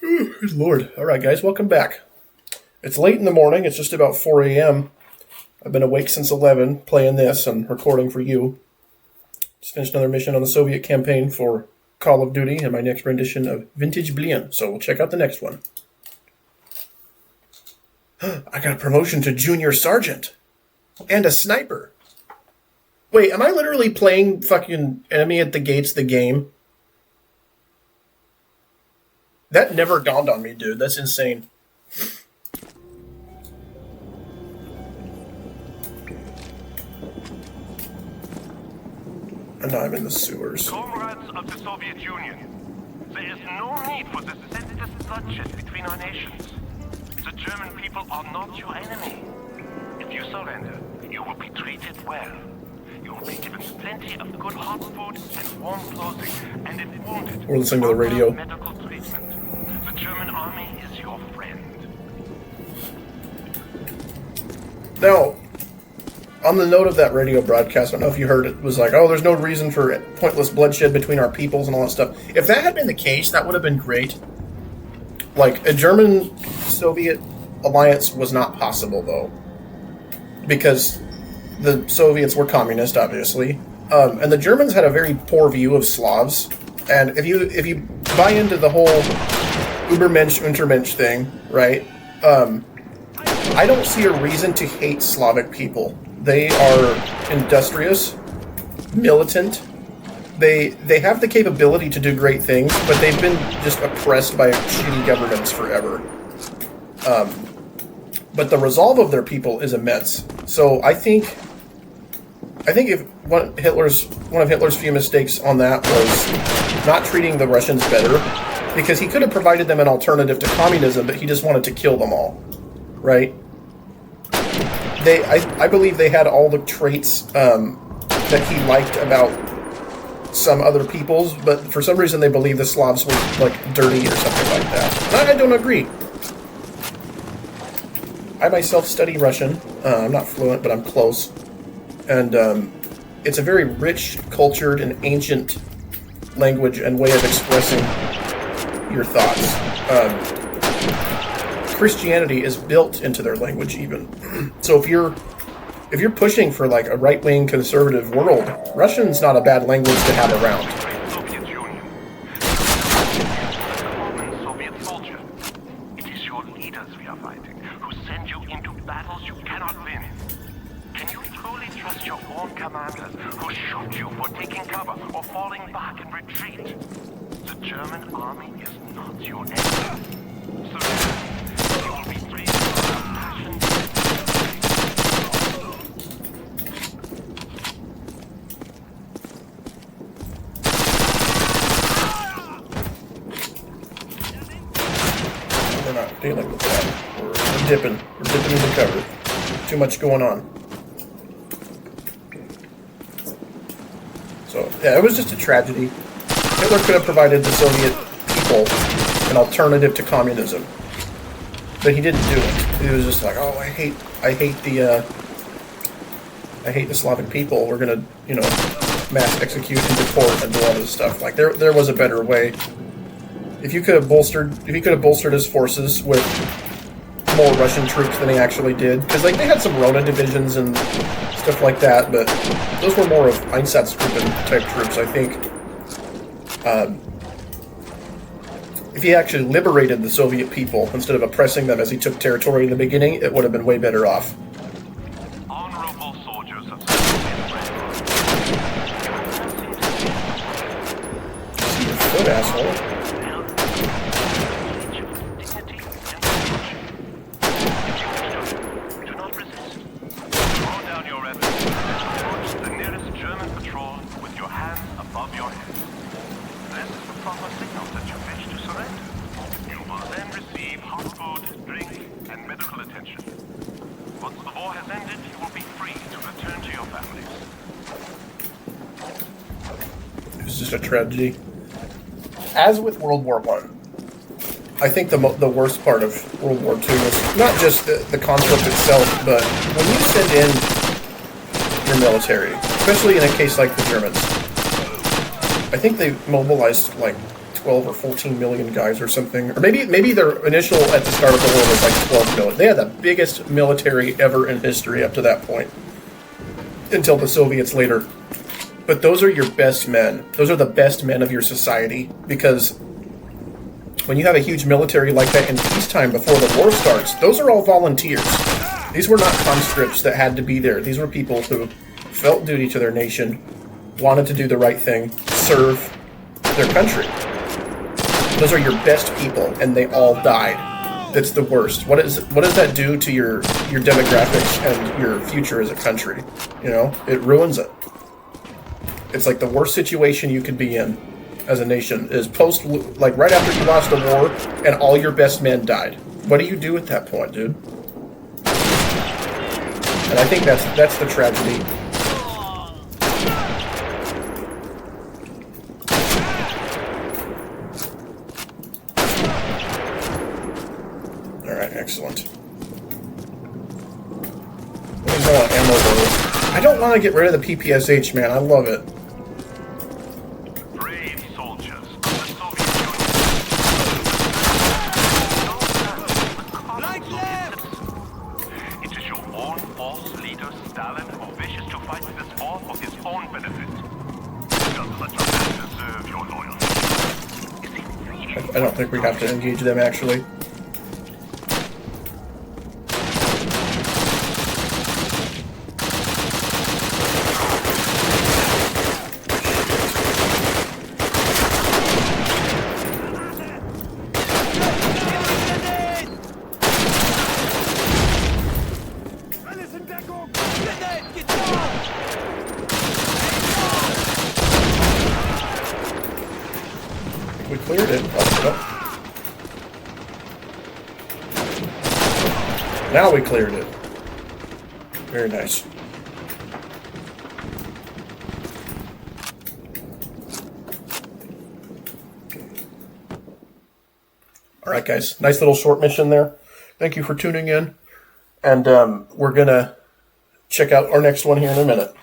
Good Lord. All right, guys, welcome back. It's late in the morning. It's just about 4 a.m. I've been awake since 11 playing this and recording for you. Just finished another mission on the Soviet campaign for Call of Duty and my next rendition of Vintage Blien. So we'll check out the next one. I got a promotion to junior sergeant and a sniper. Wait, am I literally playing fucking Enemy at the Gates the game? That never dawned on me, dude. That's insane. And now I'm in the sewers. Comrades of the Soviet Union, there is no need for this senseless bloodshed between our nations. The German people are not your enemy. If you surrender, you will be treated well. You will be given plenty of good hot food and warm clothing, and if wounded, we're listening to the radio. Medical treatment. The German army is your friend. Now, on the note of that radio broadcast, I don't know if you heard it, was like, oh, there's no reason for pointless bloodshed between our peoples and all that stuff. If that had been the case, that would have been great. Like, a German-Soviet alliance was not possible, though. Because the Soviets were communist, obviously. And the Germans had a very poor view of Slavs. And if you buy into the whole Übermensch, Untermensch thing, right? I don't see a reason to hate Slavic people. They are industrious, militant. They have the capability to do great things, but they've been just oppressed by shitty governments forever. But the resolve of their people is immense. So I think if one of Hitler's few mistakes on that was not treating the Russians better, because he could have provided them an alternative to communism, but he just wanted to kill them all, right? I believe they had all the traits that he liked about some other peoples, but for some reason they believe the Slavs were like dirty or something like that. And I don't agree. I myself study Russian. I'm not fluent, but I'm close. And it's a very rich, cultured, and ancient language and way of expressing your thoughts. Christianity is built into their language, even. So if you're pushing for like a right-wing conservative world, Russian's not a bad language to have around. Soviet Union. Common Soviet soldier. It is your leaders we are fighting, who send you into battles you cannot win. Can you truly trust your own commanders, who shoot you for taking cover or falling back and retreat? The German army is not your enemy. So you will be free from passion. We're not dealing with that. We're dipping. We're dipping into cover. Too much going on. So, yeah, it was just a tragedy. Hitler could have provided the Soviet people an alternative to communism. But he didn't do it. He was just like, oh, I hate the Slavic people. We're gonna, mass execute and deport and do all this stuff. Like there was a better way. If he could have bolstered his forces with more Russian troops than he actually did, because like they had some Rona divisions and stuff like that, but those were more of Einsatzgruppen type troops, I think. If he actually liberated the Soviet people instead of oppressing them as he took territory in the beginning, it would have been way better off. Honorable soldiers of See your foot, asshole. do not resist. Throw down your weapons. Approach the nearest German patrol with your hands above your head. This is the proper signal that you wish to surrender. You will then receive hot food, drink, and medical attention. Once the war has ended, you will be free to return to your families. It was just a tragedy. As with World War I think the worst part of World War II was not just the conflict itself, but when you send in your military, especially in a case like the Germans, I think they mobilized like 12 or 14 million guys or something. Or maybe their initial at the start of the war was like 12 million. They had the biggest military ever in history up to that point. Until the Soviets later. But those are your best men. Those are the best men of your society. Because when you have a huge military like that in peacetime before the war starts, those are all volunteers. These were not conscripts that had to be there. These were people who felt duty to their nation, wanted to do the right thing, serve their country. Those are your best people, and they all died. That's the worst. What does that do to your demographics and your future as a country? You know, it ruins it. It's like the worst situation you could be in as a nation is like right after you lost the war and all your best men died. What do you do at that point, dude? And I think that's the tragedy. All right, excellent. There's no ammo though. I don't want to get rid of the PPSH, man. I love it. Brave soldiers of the Soviet Union. It is your own false leader, Stalin, who wishes to fight this war for his own benefit. Does such a man deserve your loyalty? Is he really I don't think we have to engage them, actually. We cleared it. Oh, no. Now we cleared it. Very nice. All right, guys. Nice little short mission there. Thank you for tuning in. And we're going to check out our next one here in a minute.